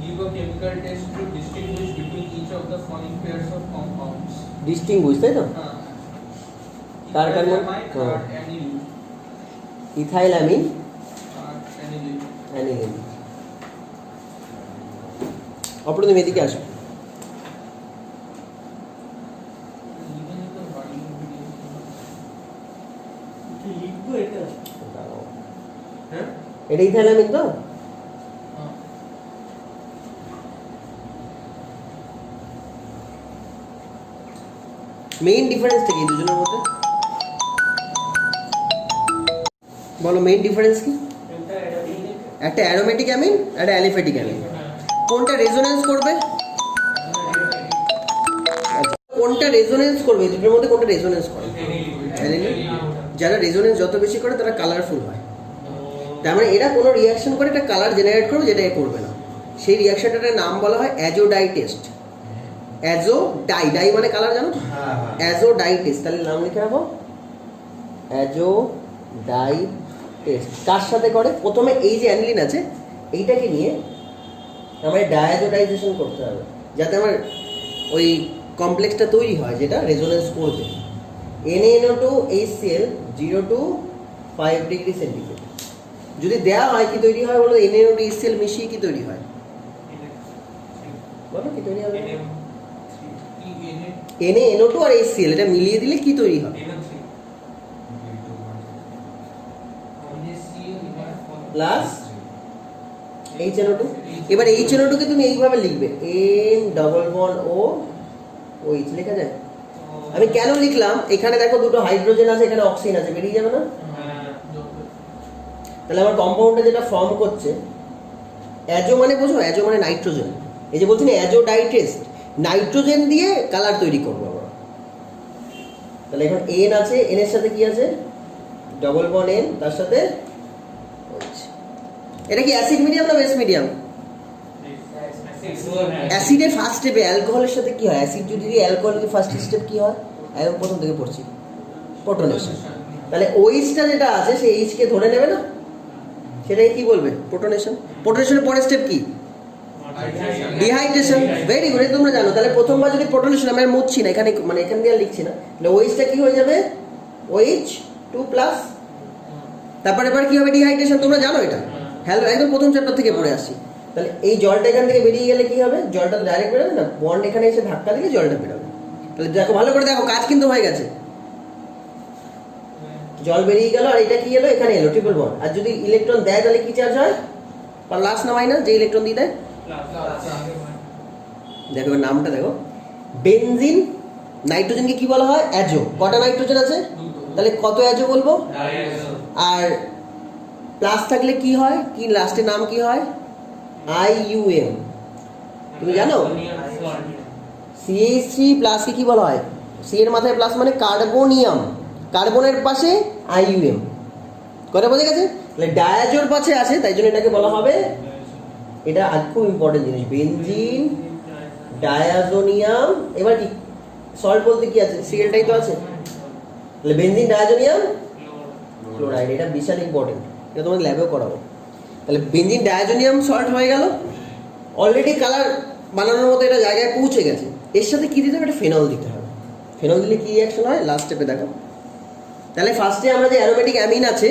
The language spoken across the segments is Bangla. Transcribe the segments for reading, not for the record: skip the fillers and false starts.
give a chemical test to distinguish between each of the following pairs of compounds. Distinguished, তাই তো? কার কার মধ্যে? Ethylamine আর aniline. ইথাইলামিন, আর aniline. অ্যানিলিন। অপর তুমি এদিকে আসো। লিখবো এটা? হ্যাঁ, এটা ইথাইলামিন তো? মেইন ডিফারেন্সটা কি দুজনের মধ্যে? বলো মেইন ডিফারেন্স কি? একটা অ্যারোমেটিক অ্যামিন, একটা অ্যালিফ্যাটিক অ্যামিন। কোনটা রেজোনেন্স করবে? আচ্ছা, কোনটা রেজোনেন্স করবে দুটোর মধ্যে? কোনটা রেজোনেন্স করে? অ্যানিলিন। যারা রেজোনেন্স যত বেশি করে তারা কালারফুল হয়। তার মানে এরা কোনো রিয়াকশন করে একটা কালার জেনারেট করবে যেটা এ করবে না। সেই রিয়াকশনটার নাম বলা হয় অ্যাজোডাই টেস্ট। অ্যাজোডাই, ডাই মানে কালার, জানো তো? অ্যাজোডাই টেস্ট। তাহলে নাম লিখে রাখো, অ্যাজোডাই টেস্ট। কার সাথে করে? প্রথমে এই যে অ্যানিলিন আছে এইটাকে নিয়ে আমার ডায়াজোডাইজেশন করতে হবে যাতে আমার ওই কমপ্লেক্সটা তৈরি হয় যেটা রেজোনেন্স করবে। NaNO2HCl 0 to 5 degree centigrade. যদি দেওয়া হয় কি তৈরি হয় বলো? NaNO2HCl মিশিয়ে কি তৈরি হয় বলো? কি তৈরি হবে? NaNO2 আর HCl এটা মিলিয়ে দিলে কি তৈরি হয়? Plus HNO2। এবার HNO2 কে তুমি এইভাবে লিখবে, N double bond O OH লেখা যায়। আমি কেন লিখলাম? এখানে দেখো দুটো হাইড্রোজেন আছে, এখানে অক্সিজেন আছে, বেরিয়ে যাবে না? তাহলে আমার কম্পাউন্ডটা যেটা ফর্ম করছে, অ্যাজো মানে বোঝো? অ্যাজো মানে নাইট্রোজেন। এই যে বলছি না অ্যাজোডাই টেস্ট, নাইট্রোজেন দিয়ে কালার তৈরি করবো আমরা। তাহলে এখন N আছে, N এর সাথে কি আছে? ডবল বন্ড N, তার সাথে OH। এটা কি অ্যাসিড মিডিয়াম না বেস মিডিয়াম? অ্যাসিডের ফার্স্ট স্টেপে অ্যালকোহলের সাথে কি হয়? অ্যাসিড যদি অ্যালকোহলকে ফার্স্ট স্টেপ কি হয়? একদম প্রথম থেকে পড়ছি, প্রোটনেশন। তাহলে OH-টা যেটা আছে সেই H কে ধরে নেবে না, সেটাকে কি বলবে? প্রোটনেশন। প্রোটনেশনের পরের স্টেপ কি? ডিহাইড্রেশন। ভেরি গুড, তোমরা জানো। তাহলে প্রথমবার যদি প্রোটনেশন, আমি আর মুছছি না এখানে, মানে এখান দিয়ে আর লিখছি না, তাহলে OH-টা কি হয়ে যাবে? OH2+। তারপরে এবার কি হবে? ডিহাইড্রেশন। তোমরা জানো এটা, হ্যালো, একদম প্রথম চ্যাপ্টার থেকে পড়ে আসছি। তাহলে এই জলটা এখান থেকে বেরিয়ে গেলে কি হবে? জলটা ডাইরেক্ট বেরোবে না, বন্ড এখানে এসে ধাক্কা দিলে জলটা বেরোবে। তাহলে দেখো, ভালো করে দেখো, কাজ কিন্তু হয়ে গেছে। জল বেরিয়ে গেল, আর এটা কি এলো? এখানে এলো ট্রিপল বন্ড। আর যদি ইলেকট্রন দেয় তাহলে কি চার্জ হয়? প্লাস না মাইনাস? যে ইলেকট্রন দিয়ে দেয়, দেখো নামটা দেখো, বেনজিন। নাইট্রোজেনকে কি বলা হয়? অ্যাজো। কটা নাইট্রোজেন আছে? তাহলে কত অ্যাজো বলবো? আর প্লাস থাকলে কি হয়? কি লাস্টের নাম কি হয়? IUM। তুমি জানো CH3 প্লাস কি বলা হয়? সি এর মাথায় প্লাস মানে কার্বনিয়াম, কার্বনের পাশে IUM। কথা বোঝা গেছে? তাহলে ডায়াজোর পাশে আছে, তাই জন্য এটাকে বলা হবে, এটা আর খুব ইম্পর্টেন্ট জিনিস, বেনজিন ডায়াজোনিয়াম। এবার কি সল্ট বলতে কি আছে? Cl-টাই তো আছে। তাহলে বেনজিন ডায়াজোনিয়াম ক্লোরাইড, এটা বিশাল ইম্পর্টেন্ট, এটা তোমাদের ল্যাবেও করাবো। তাহলে বেনজিন ডায়াজোনিয়াম সল্ট হয়ে গেল, অলরেডি কালার বানানোর মতো এটা জায়গায় পৌঁছে গেছে। এর সাথে কি দিতে হবে? একটা ফেনল দিতে হবে। ফেনল দিলে কি রিঅ্যাকশন হয় লাস্ট স্টেপে দেখো। তাহলে ফার্স্টে আমরা যে অ্যারোমেটিক অ্যামিন আছে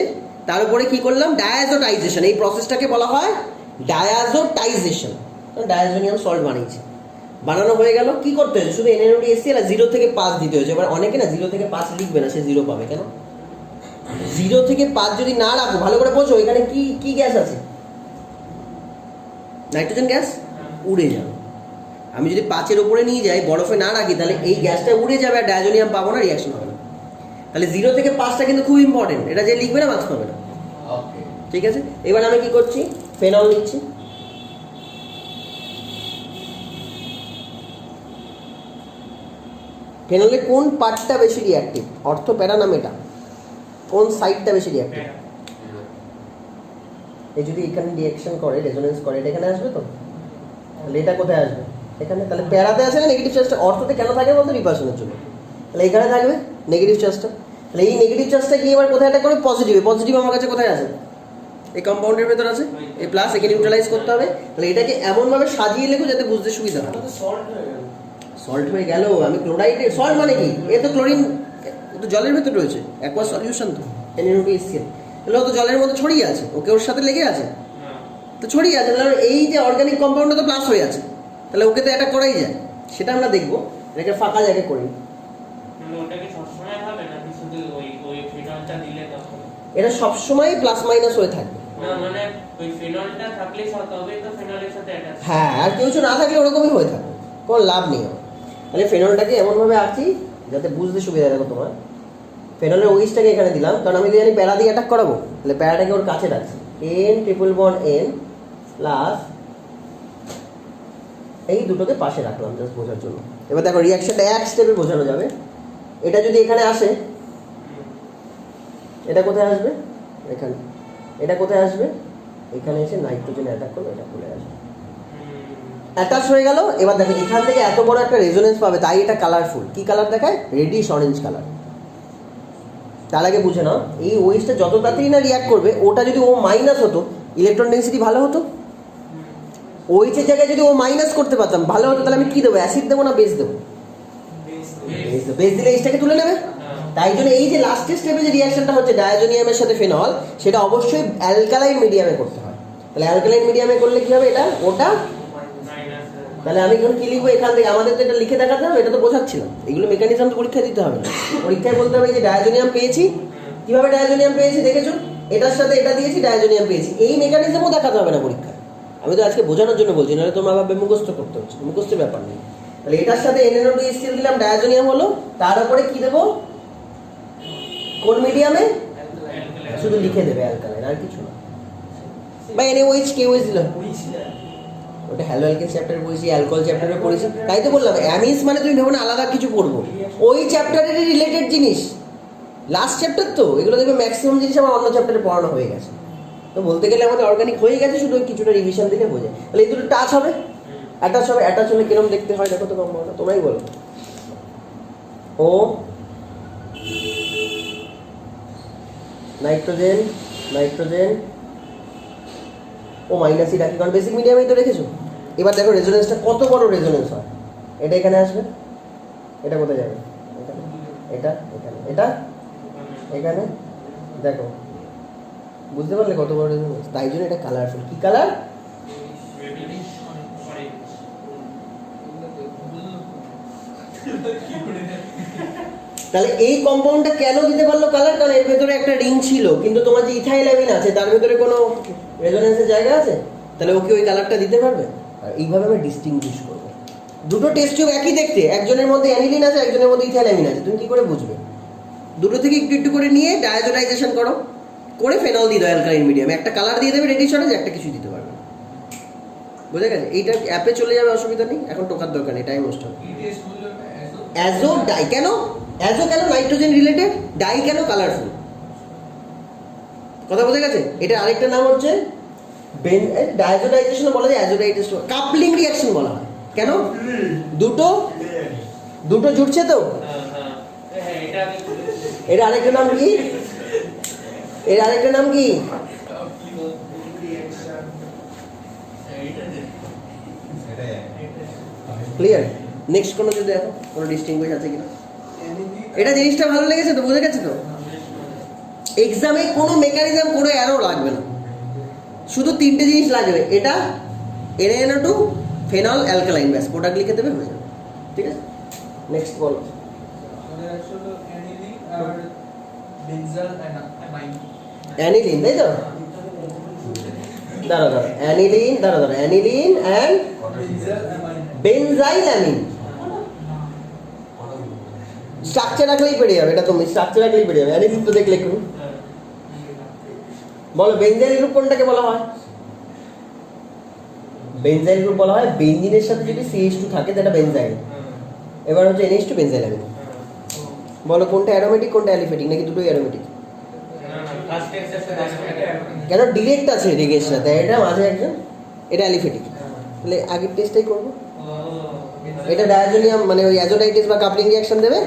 তার উপরে কি করলাম? ডায়াজোটাইজেশন। এই প্রসেসটাকে বলা হয় ডায়াজোটাইজেশন। ডায়াজোনিয়াম সল্ট বানিয়েছে, বানানো হয়ে গেল। কি করতে হয়েছে? শুধু NaNO2HCl আর 0 থেকে 5 দিতে হয়েছে। এবার অনেকে না 0 থেকে 5 লিখবে না, সে 0 পাবে। কেন? 0 থেকে 5 যদি না রাখো, ভালো করে বোঝো, এখানে কি কি গ্যাস আছে? Nitrogen gas. উড়ে যাবে। আমি যদি 5-এর উপরে নিয়ে যাই, বরফে না রাখি, তাহলে এই গ্যাসটা উড়ে যাবে আর ডায়াজোনিয়াম পাবো না, রিঅ্যাকশন হবে না। তাহলে 0 থেকে 5টা কিন্তু খুব ইম্পর্টেন্ট, এটা যে লিখবে না মার্কস পাবে না। ঠিক আছে, এবার আমি কি করছি? ফেনল নিচ্ছি। ফেনলে কোন পার্টটা বেশি রিঅ্যাক্টিভ? অর্থ প্যারা না মেটা? কোন সাইডটা বেশি রিঅ্যাক্টিভ? এই যদি এখানে রিঅ্যাকশন করে, রেজোনেন্স করে, এটা এখানে আসবে তো, তাহলে এটা কোথায় আসবে? এখানে। তাহলে প্যারাতে আসে না নেগেটিভ চার্জটা? অর্থতে কেন থাকে বলতো? রিপালশনের জন্য। তাহলে এখানে থাকবে নেগেটিভ চার্জটা। তাহলে এই নেগেটিভ চার্জটা কি এবার কোথায় অ্যাটাক করবে? পজিটিভে। পজিটিভ আমার কাছে কোথায় আছে? এই কম্পাউন্ডের ভেতর আছে, এই প্লাস একে নিউট্রালাইজ করতে হবে। তাহলে এটাকে এমনভাবে সাজিয়ে লেখো যাতে বুঝতে সুবিধা হয়। সল্ট হয়ে গেল, আমি ক্লোরাইড, সল্ট মানে কি, এ তো ক্লোরিন, এ তো জলের ভেতর রয়েছে, অ্যাকোয়া সলিউশন তো, NaOH তাহলে ও তো জলের মধ্যে ছড়িয়ে আছে, ওকে ওর সাথে লেগে আছে, তো ছড়িয়ে আছে, তাহলে এই যে অর্গানিক কম্পাউন্ডটা তো প্লাস হয়ে আছে, তাহলে ওকে তো এটা করাই যায়, সেটা আমরা দেখবো। এটাকে ফাঁকা জায়গায় করি। এটা সবসময় প্লাস মাইনাস হয়ে থাকবে। হ্যাঁ, আর কিছু না থাকলে ওরকমই হয়ে থাকবে, কোনো লাভ নেই আমার। তাহলে ফেনলটাকে এমনভাবে আঁকছি যাতে বুঝতে সুবিধা। দেখো তোমার ফেনলের ওইসটাকে এখানে দিলাম, কারণ আমি জানি প্যারা দিয়ে অ্যাটাক করাবো, তাহলে প্যারাটাকে ওর কাছে রাখছি, N triple bond N plus এই দুটোকে পাশে রাখলাম জাস্ট বোঝার জন্য। এবার দেখো রিয়াকশনটা এক স্টেপে বোঝানো যাবে। এটা যদি এখানে আসে, এটা কোথায় আসবে, এখানে। এটা কোথায় আসবে, এখানে এসে নাইট্রোজেন অ্যাটাক করবে, এটা চলে আসবে, অ্যাটাচ হয়ে গেল। এবার দেখো এখান থেকে এত বড় একটা রেজোনেন্স পাবে, তাই এটা কালারফুল। কি কালার দেখায়, রেডিশ অরেঞ্জ কালার। তার আগে বুঝে নাও, এই ওয়েসটা যত তাড়াতাড়ি না রিয়াক্ট করবে, ওটা যদি ও মাইনাস হতো, ইলেকট্রন ডেন্সিটি ভালো হতো। ওইচের জায়গায় যদি ও মাইনাস করতে পারতাম, ভালো হতো। তাহলে আমি কি দেবো, অ্যাসিড দেবো না বেস দেবো? বেস দিলে এইচটাকে তুলে নেবে। তাই জন্য এই যে লাস্টের স্টেপে যে রিয়াকশনটা হচ্ছে ডায়াজোনিয়ামের সাথে ফেনল, সেটা অবশ্যই অ্যালকালাইন মিডিয়ামে করতে হয়। তাহলে অ্যালকালাইন মিডিয়ামে করলে কি হবে, এটা ওটা। তাহলে আমি এখন কি লিখবো, এখান থেকে আমাদের তো এটা লিখে দেখাতে হবে, এটা তো বোঝাচ্ছিলাম। এগুলো মেকানিজম তো পরীক্ষায় দিতে হবে না, পরীক্ষায় বলতে হবে যে ডায়াজোনিয়াম পেয়েছি, কিভাবে ডায়াজোনিয়াম পেয়েছি দেখেছো, এটার সাথে এটা দিয়েছি, ডায়াজোনিয়াম পেয়েছি। এই মেকানিজমও দেখাতে হবে না পরীক্ষায়। আমি তো আজকে বোঝানোর জন্য বলছি, নাহলে তোমরা ভাববে মুখস্থ করতে হচ্ছে, মুখস্থের ব্যাপার নেই। তাহলে এটার সাথে NaOH দিলাম, ডায়াজোনিয়াম হলো, তার উপরে কি দেবো, কোন মিডিয়ামে, শুধু লিখে দেবে অ্যালকালাইন, আর কিছু না। বা NaOH KOH দিলাম, ওটা হ্যালো অ্যালকেন চ্যাপ্টারে পড়েছি, অ্যালকোহল চ্যাপ্টারে পড়েছি, তাই তো বললাম। অ্যামিস মানে তুমি ভেবো না আলাদা কিছু পড়বো, ওই চ্যাপ্টারেরই রিলেটেড জিনিস, লাস্ট চ্যাপ্টার তো। এগুলো দেখবে ম্যাক্সিমাম জিনিস আমার অন্য চ্যাপ্টারে পড়ানো হয়ে গেছে, তো বলতে গেলে আমাদের অর্গানিক হয়ে গেছে, শুধু ওই কিছুটা রিভিশন দিলে বোঝে। তাহলে এই দুটো টাচ হবে, অ্যাটাচ হবে। অ্যাটাচ হলে কিরকম দেখতে হয় দেখো তো, কম্পাউন্ডটা তোমরাই বলো। ও নাইট্রোজেন, নাইট্রোজেন, ও মাইনাসই রাখি, কারণ বেসিক মিডিয়ামেই তো রেখেছো। এবার দেখো রেজোনেন্সটা কত বড় রেজোনেন্স হয়। এটা এখানে আসবে, এটা কোথায় যাবে, এটা এখানে, এটা এখানে। দেখো বুঝতে পারলে কত বড় রেজোনেন্স। তাই জন্য এটা কালারফুল। কি কালার, তাহলে এই কম্পাউন্ডটা কেন দিতে পারলো কালার, কারণ এর ভেতরে একটা রিং ছিল, কিন্তু তোমার যে ইথাইল অ্যামিন আছে তার ভেতরে কোনো রেজোনেন্সের জায়গা আছে, তাহলে ওকে ওই কালারটা দিতে পারবে। আর এইভাবে আমরা ডিস্টিংগুইশ করবো। দুটো টেস্ট টিউব একই দেখতে, একজনের মধ্যে অ্যানিলিন আছে, একজনের মধ্যে ইথাইল অ্যামিন আছে, তুমি কি করে বুঝবে? দুটো থেকে একটু একটু করে নিয়ে ডায়াজোনাইজেশন করো, করে ফেনল দিয়ে দাও অ্যালকালাইন মিডিয়ামে, একটা কালার দিয়ে দেবে রেডিশ অরেঞ্জ, একটা কিছু দিতে পারবে। বুঝে গেছে? এইটা অ্যাপে চলে যাবে, অসুবিধা নেই, এখন টোকার দরকার নেই, টাইম নষ্ট হবে। অ্যাজো ডাই কেন, অ্যাজো কেন, নাইট্রোজেন রিলেটেড, ডাই কেন, কালারফুল। কথা বোঝা গেছে? এটা আরেকটা নাম হচ্ছে ডায়াজোনাইজেশন বলা যায়, অ্যাজোডাইটেস, কাপলিং রিঅ্যাকশন বলা হয়। কেন, দুটো দুটো জুটছে তো। এর আরেকটা নাম কি, এর আরেকটা নাম কি, ক্লিয়ার? নেক্সট কোনো যদি দেখো কোনো ডিস্টিংগুইশ আছে কিনা। এটা জিনিসটা ভালো লেগেছে তো, বুঝে গেছে তো? এক্সামে কোনো মেকানিজম, কোনো অ্যারো লাগবে না, শুধু তিনটে জিনিস লাগবে, এটা NaNO2 ফেনল অ্যালকালাইন, ব্যাস প্রোডাক্ট লিখে দেবে, হয়ে যাবে। ঠিক আছে, নেক্সট বলো। অ্যানিলিন, তাই তো? দাঁড়া দাঁড়া, অ্যানিলিন, দাঁড়া দাঁড়া, aniline and benzyl amine. Structure রাখলেই পেরে যাবে, এটা তুমি স্ট্রাকচার রাখলেই পেরে যাবে। অ্যানিলিন তো দেখলে একটু বলো, বেনজাইল গ্রুপ কোনটাকে বলা হয়? বেনজাইল গ্রুপ বলা হয় বেনজিনের সাথে যদি CH2 থাকে, সেটা বেনজাইল। এবার হচ্ছে NH2 বেনজাইল অ্যামিন। বলো কোনটা অ্যারোমেটিক, কোনটা অ্যালিফেটিক, নাকি দুটোই অ্যারোমেটিক? কেন, ডিরেক্ট আছে রিগের সাথে, এটা মাঝে একজন, এটা অ্যালিফেটিক। তাহলে আগের টেস্টটাই করবো। এটা ডায়াজোনিয়াম মানে ওই অ্যাজোডাইটিস বা কাপলিং রিঅ্যাকশন দেবে,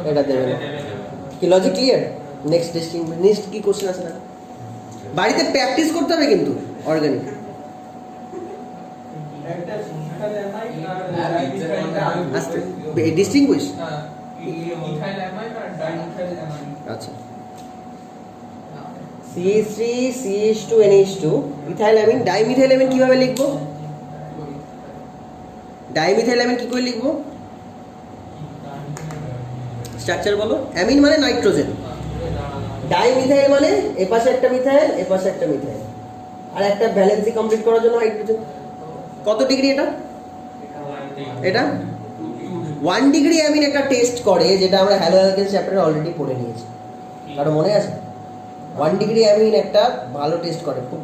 এটা দেবে না। কি logic clear? Next testing, next কি কোশ্চেন আছে না? বাড়িতে প্র্যাকটিস করতে হবে কিন্তু অর্গানিক। একটা ইথাইল অ্যামাইড আর ডাইমিথাইল আস্তে ডিস্টিংগুইশ। ইথাইল অ্যামাইড আর ডাইমিথাইল অ্যামাইড। আচ্ছা CH3 CH2 NH2 ethyl amine dimethyl amine কিভাবে লিখবো? ডাইমিথাইল অ্যামিন কি করে লিখবো? স্ট্রাকচার বলো। অ্যামিন মানে নাইট্রোজেন, ডাইমিথাইল মানে এপাশে একটা মিথাইল এপাশে একটা মিথাইল আর একটা ভ্যালেন্সি কমপ্লিট করার জন্য হাইড্রোজেন। কত ডিগ্রি এটা? এটা 1 ডিগ্রি অ্যামিন একটা টেস্ট করে, যেটা আমরা হ্যালো অ্যালকেন চ্যাপ্টারে অলরেডি পড়ে নিয়েছি। কারো মনে আছে? 1 ডিগ্রি অ্যামিন একটা ভালো টেস্ট করে, খুব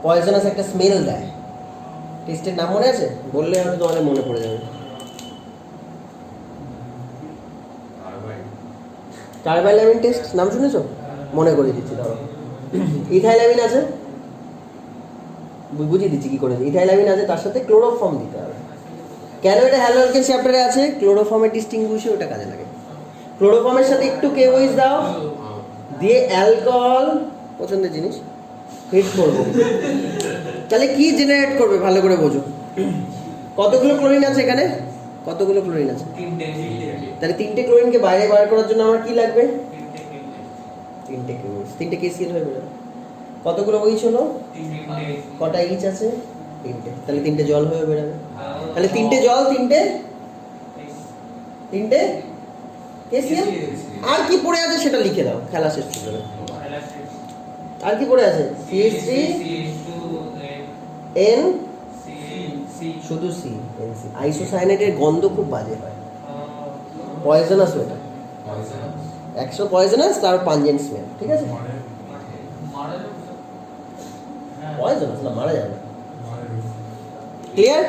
পয়জনাস একটা স্মেল দেয়। টেস্টের নাম মনে আছে? বললে হয়তো তোমাদের মনে পড়ে যাবে। টারবাইল অ্যামিন টেস্ট নাম শুনেছো? মনে করে দিচ্ছি ধরো। ইথাইল অ্যামিন আছে, বুঝিয়ে দিচ্ছি কি করে। ইথাইল অ্যামিন আছে, তার সাথে ক্লোরোফর্ম দিতে হবে। কেন এটা হ্যালো অ্যালকেন চ্যাপ্টারে আছে? ক্লোরোফর্মের ডিস্টিংগুইশে ওটা কাজে লাগে। ক্লোরোফর্মের সাথে একটু কেওইস দাও, দিয়ে অ্যালকোহল, পছন্দের জিনিস, হিট করবো। তাহলে কি জেনারেট করবে ভালো করে বোঝো। কতগুলো ক্লোরিন আছে এখানে? কতগুলো ক্লোরিন আছে? তাহলে 3টে ক্লোরিনকে বাইরে বার করার জন্য আমার কি লাগবে? 3টে কেওইস, 3টে KCl হয়ে যাবে। কতগুলো ওইচ হলো? কটা ইচ আছে? 3টে। তাহলে 3টে জল হয়ে বেরোবে। তাহলে 3টে জল, 3টে KCl। আর কি পড়ে আছে সেটা লিখে দাও, খেলা শেষ হয়ে যাবে। আর কি পড়ে আছে? CH3 N শুধু C NC। আইসোসায়ানাইডের গন্ধ খুব বাজে হয়, পয়জনাস ওটা, 100 পয়জনাস, তার পাঞ্জেন্ট স্মেল। ঠিক আছে, পয়জনাস না, মারা যাবে। ক্লিয়ার?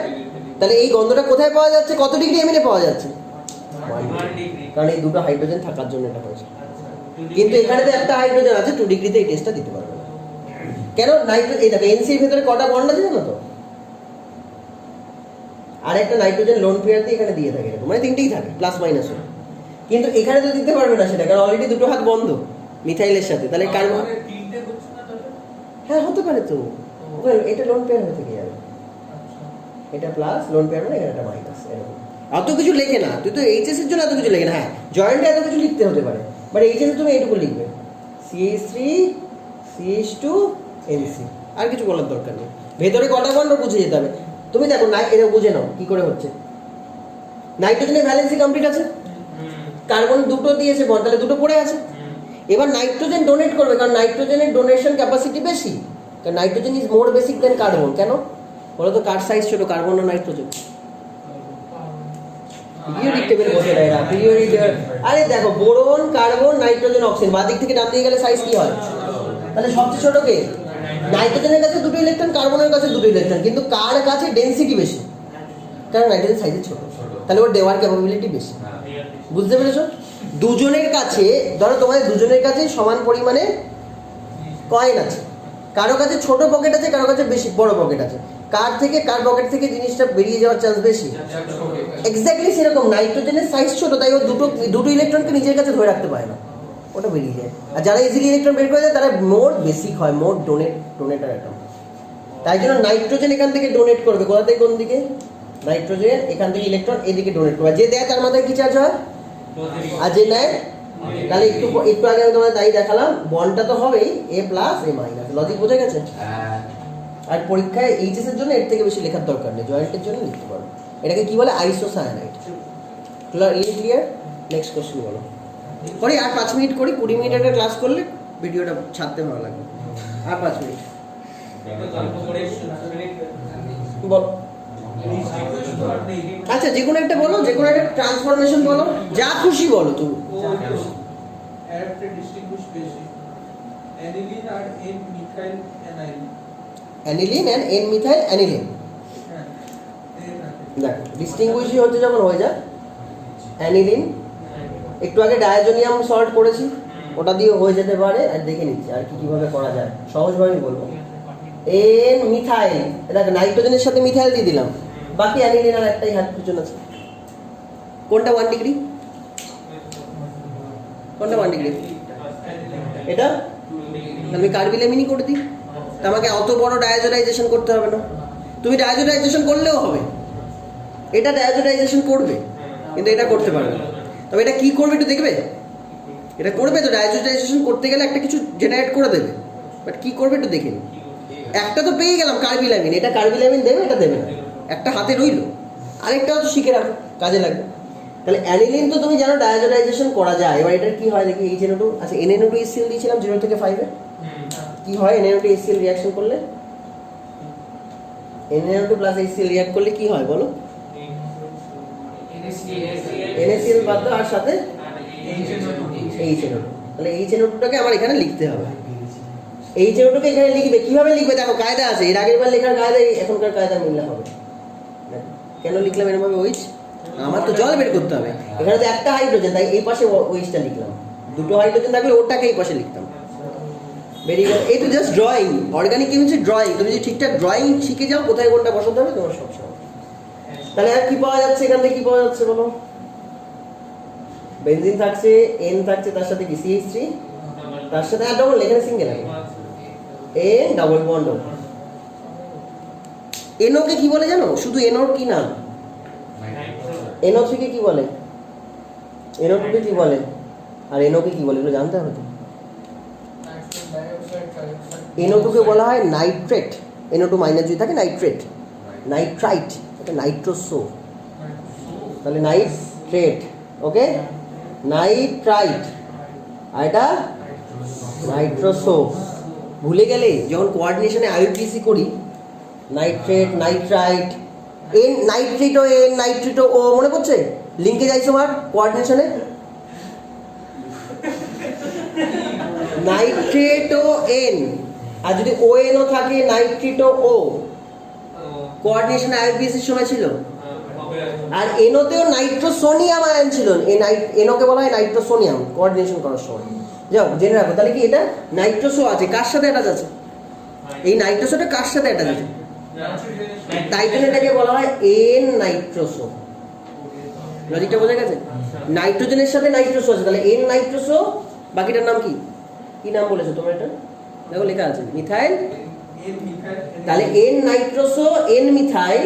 তাহলে এই গন্ধটা কোথায় পাওয়া যাচ্ছে? কত ডিগ্রি অ্যামিনে পাওয়া যাচ্ছে? 1 ডিগ্রি। কারণ এই দুটো হাইড্রোজেন থাকার জন্য এটা হয়েছে। কিন্তু এখানে তো একটা হাইড্রোজেন আছে, 2 ডিগ্রিতে এই টেস্টটা দিতে পারবে না। কেন? নাইট্রোজেন, এই দেখো NC এর ভেতরে কটা বন্ড আছে জানো তো? আর একটা নাইট্রোজেন লোন পেয়ার দিয়ে এখানে দিয়ে থাকে, এরকম মানে 3টেই থাকে, প্লাস মাইনাস। কিন্তু এখানে তো দিতে পারবে না সেটা, কারণ অলরেডি দুটো হাত বন্ধ মিথাইলের সাথে। তাহলে কার্বন, হ্যাঁ হতে পারে তো, এটা লোন পেয়ার হয়ে থেকে যাবে। এটা প্লাস লোন পেয়ার মানে এখানে একটা মাইনাস, এরকম। এত কিছু লেখে না, তুই তো এইচএস এর জন্য এত কিছু লেখে না। হ্যাঁ জয়েন্টে এত কিছু লিখতে হতে পারে, বাট এইচএস এ তুমি এইটুকু লিখবে, CH3 CH2 NC, আর কিছু বলার দরকার নেই। ভেতরে কটা বন্ড বুঝে যেতে হবে। তুমি দেখো না, এটা বুঝে নাও কি করে হচ্ছে। নাইট্রোজেনের ভ্যালেন্সি কমপ্লিট আছে, কার্বন দুটো দিয়েছে বন্ড, তাহলে দুটো পড়ে আছে। এবার নাইট্রোজেন ডোনেট করবে, কারণ নাইট্রোজেনের ডোনেশন ক্যাপাসিটি বেশি, কারণ nitrogen is more basic than carbon. কেন বলো তো? কার সাইজ ছোট, কার্বন না নাইট্রোজেন? পিরিয়ডিক টেবিল বসে না এরা, পিরিয়ডিক। আরে দেখো, বোরন, কার্বন, নাইট্রোজেন, অক্সিজেন, বাঁ দিক থেকে ডান দিকে গেলে সাইজ কি হয়? তাহলে সবচেয়ে ছোট কে? নাইট্রোজেনের কাছে 2টো ইলেকট্রন, কার্বনের কাছে 2টো ইলেকট্রন, কিন্তু কার কাছে ডেনসিটি বেশি? কারণ নাইট্রোজেন সাইজে ছোট, তাহলে ওর দেওয়ার ক্যাপাবিলিটি বেশি। বুঝতে পেরেছো? দুজনের কাছে, ধরো তোমাদের দুজনের কাছে সমান পরিমাণে কয়েন আছে, কারো কাছে ছোট পকেট আছে, কারো কাছে বেশি বড় পকেট আছে। কার থেকে, কার পকেট থেকে জিনিসটা বেরিয়ে যাওয়ার চান্স বেশি? এক্স্যাক্টলি সেরকম। নাইট্রোজেনের সাইজ ছোট, তাই ও দুটো ইলেকট্রনকে নিজের কাছে ধরে রাখতে পারে না, ওটা বেরিয়ে যায়। আর যারা ইজিলি ইলেকট্রন বের করে দেয় তারা মোর বেসিক হয়, মোর ডোনেটার অ্যাটম। তাই জন্য নাইট্রোজেন এখান থেকে ডোনেট করবে, কোথা থেকে কোন দিকে? নাইট্রোজেন এখান থেকে ইলেকট্রন এদিকে ডোনেট করবে। যে দেয় তার মাথায় কি চার্জ হয়? আর যে নেয়, তাহলে একটু আগে আমি তোমাদের তাই দেখালাম, বন্ডটা তো হবেই A plus A minus. Logic বোঝা গেছে? আর পরীক্ষায় এইচএস এর জন্য এর থেকে বেশি লেখার দরকার নেই, জয়েন্টের জন্য লিখতে পারো। এটাকে কি বলে? আইসোসায়ানাইড। ক্লিয়ার? নেক্সট কোশ্চেন বলো। করি আর 5 মিনিট করি, 20 মিনিট একটা ক্লাস করলে ভিডিওটা ছাড়তে ভালো লাগবে। আর 5 মিনিট বল। আচ্ছা যে কোনো একটা বলো, যে কোনো একটা ট্রান্সফরমেশন বলো, যা খুশি বলো তুমি। Aniline and N methyl aniline. দেখো ডিস্টিংগুইশ হচ্ছে যখন হয়ে যায় অ্যানিলিন। একটু আগে ডায়াজোনিয়াম সল্ট করেছি, ওটা দিয়ে হয়ে যেতে পারে। আর দেখে নিচ্ছি আর কি কিভাবে করা যায়, সহজভাবেই বলবো। এন মিথাইল, দেখো নাইট্রোজেনের সাথে মিথাইল দিয়ে দিলাম, বাকি অ্যানিলিন আর একটাই হাইড্রোজেন আছে। কোনটা 1 ডিগ্রি? কোনটা 1 ডিগ্রি? এটা 2 আমি কার্বিলামিনই করে দিই, আমাকে অত বড় ডায়াজোডাইজেশন করতে হবে না। তুমি ডায়াজোডাইজেশন করলেও হবে, এটা ডায়াজোডাইজেশন করবে কিন্তু এটা করতে পারবে না। তবে এটা কি করবে একটু দেখবে, এটা করবে তো ডায়াজোডাইজেশন করতে গেলে একটা কিছু জেনারেট করে দেবে, বাট কি করবে একটু দেখে নিই। একটা তো পেয়ে গেলাম কার্বিলামিন, এটা কার্বিলামিন দেবে এটা দেবে না, একটা হাতে রইল, আরেকটাও তো শিখে রাখো, কাজে লাগবে। তাহলে অ্যানিলিন তো তুমি জানো ডায়াজোডাইজেশন করা যায়। এবার এটার কি হয় দেখি, HNO2 আচ্ছা NNO2 HCl দিয়েছিলাম 0 থেকে 5 এ, কি হয় NNO2 HCl রিঅ্যাকশন করলে, NNO2 প্লাস HCl রিঅ্যাক্ট করলে কি হয় বলো? NaCl বাদ দাও আর সাথে HNO2। তাহলে HNO2টাকে আমার এখানে লিখতে হবে, HNO2কে এখানে লিখবে, কিভাবে লিখবে দেখো কায়দা আছে, এর আগের বার লেখার কায়দা এখনকার কায়দা মিললে হবে। কেন লিখলাম এরকম ভাবে OH? আমার তো জল বের করতে হবে, এখানে তো একটা হাইড্রোজেন তাই এই পাশে OHটা লিখলাম, দুটো হাইড্রোজেন থাকলে ওটাকে এই পাশে লিখতাম। বেরিয়ে গেল, এই তো just drawing. Organic chemistry drawing, তুমি যদি ঠিকঠাক ড্রয়িং শিখে যাও কোথায় কোনটা বসাতে হবে তোমার সব সময়। তাহলে আর কি পাওয়া যাচ্ছে এখান থেকে, কি পাওয়া যাচ্ছে বলো? বেনজিন থাকছে, N থাকছে, তার সাথে কি CH3, তার সাথে আর ডবল, এখানে সিঙ্গেল আছে N ডাবল বন্ড। NO কে কি বলে জানো? শুধু NO কি নাম? NO3 কে কি বলে? NO2 কে কি বলে? আর NO কে কি বলে এগুলো জানতে হবে তো। NO2 কে বলা হয় নাইট্রেট, NO2 মাইনাস যদি থাকে নাইট্রেট, নাইট্রাইট, এটা নাইট্রোসো, তাহলে নাইট্রেট, ওকে নাইট্রাইট, আর এটা নাইট্রোসো। ভুলে গেলে যখন কোঅর্ডিনেশনে IUPAC করি, nitrate, nitrite, N নাইট্রেটো N নাইট্রেটো O, মনে পড়ছে? লিঙ্কে যাইছো আমার কোঅর্ডিনেশনে, নাইট্রেটো N, আর যদি ONO থাকে নাইট্রেটো O, কোঅর্ডিনেশনে IUPAC এর সময় ছিল। আর NO তেও নাইট্রোসোনিয়াম আয়ন ছিল, NO কে বলা হয় নাইট্রোসোনিয়াম কোঅর্ডিনেশন করার সময়। যাও জেনে রাখো, তাহলে কি এটা নাইট্রোসো আছে, কার সাথে অ্যাটাচ আছে? এই নাইট্রোসোটা কার সাথে অ্যাটাচ আছে? টাইটেন, এটাকে বলা হয় N নাইট্রোসো। লজিকটা বোঝা গেছে? নাইট্রোজেনের সাথে নাইট্রোসো আছে, তাহলে N নাইট্রোসো, বাকিটার নাম কি, কি নাম বলেছো তোমরা? এটা দেখো লেখা আছে মিথাইল, তাহলে N নাইট্রোসো N মিথাইল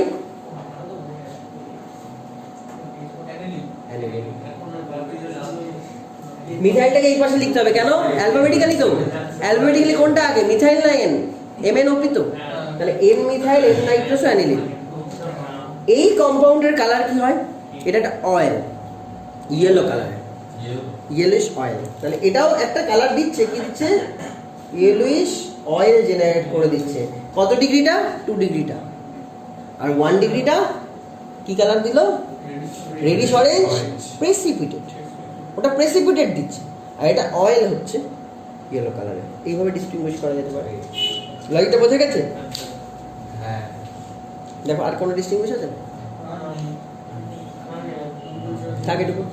মিথাইলটাকে এই পাশে লিখতে হবে, কেন? অ্যালফাবেটিক্যালি তো, অ্যালফাবেটিক্যালি কোনটা আগে, মিথাইল না N? MNOP তো, তাহলে N methyl N nitroso aniline. এই কম্পাউন্ডের কালার কি হয়? এটা একটা oil, yellow colour, yellowish oil. তাহলে এটাও একটা কালার দিচ্ছে, কি দিচ্ছে? ইয়েলোইশ অয়েল জেনারেট করে দিচ্ছে। কত ডিগ্রিটা? 2 ডিগ্রিটা। আর 1 ডিগ্রিটা কি কালার দিল? রেডিশ অরেঞ্জ প্রেসিপিটেড, ওটা প্রেসিপিটেড দিচ্ছে, আর এটা অয়েল হচ্ছে ইয়েলো কালারের। এইভাবে ডিস্টিংগুইশ করা যেতে পারে। লজিকটা বোঝা গেছে? হ্যাঁ। দেখো আর কোনো ডিস্টিংগুইশ আছে? থাকে এটুকু।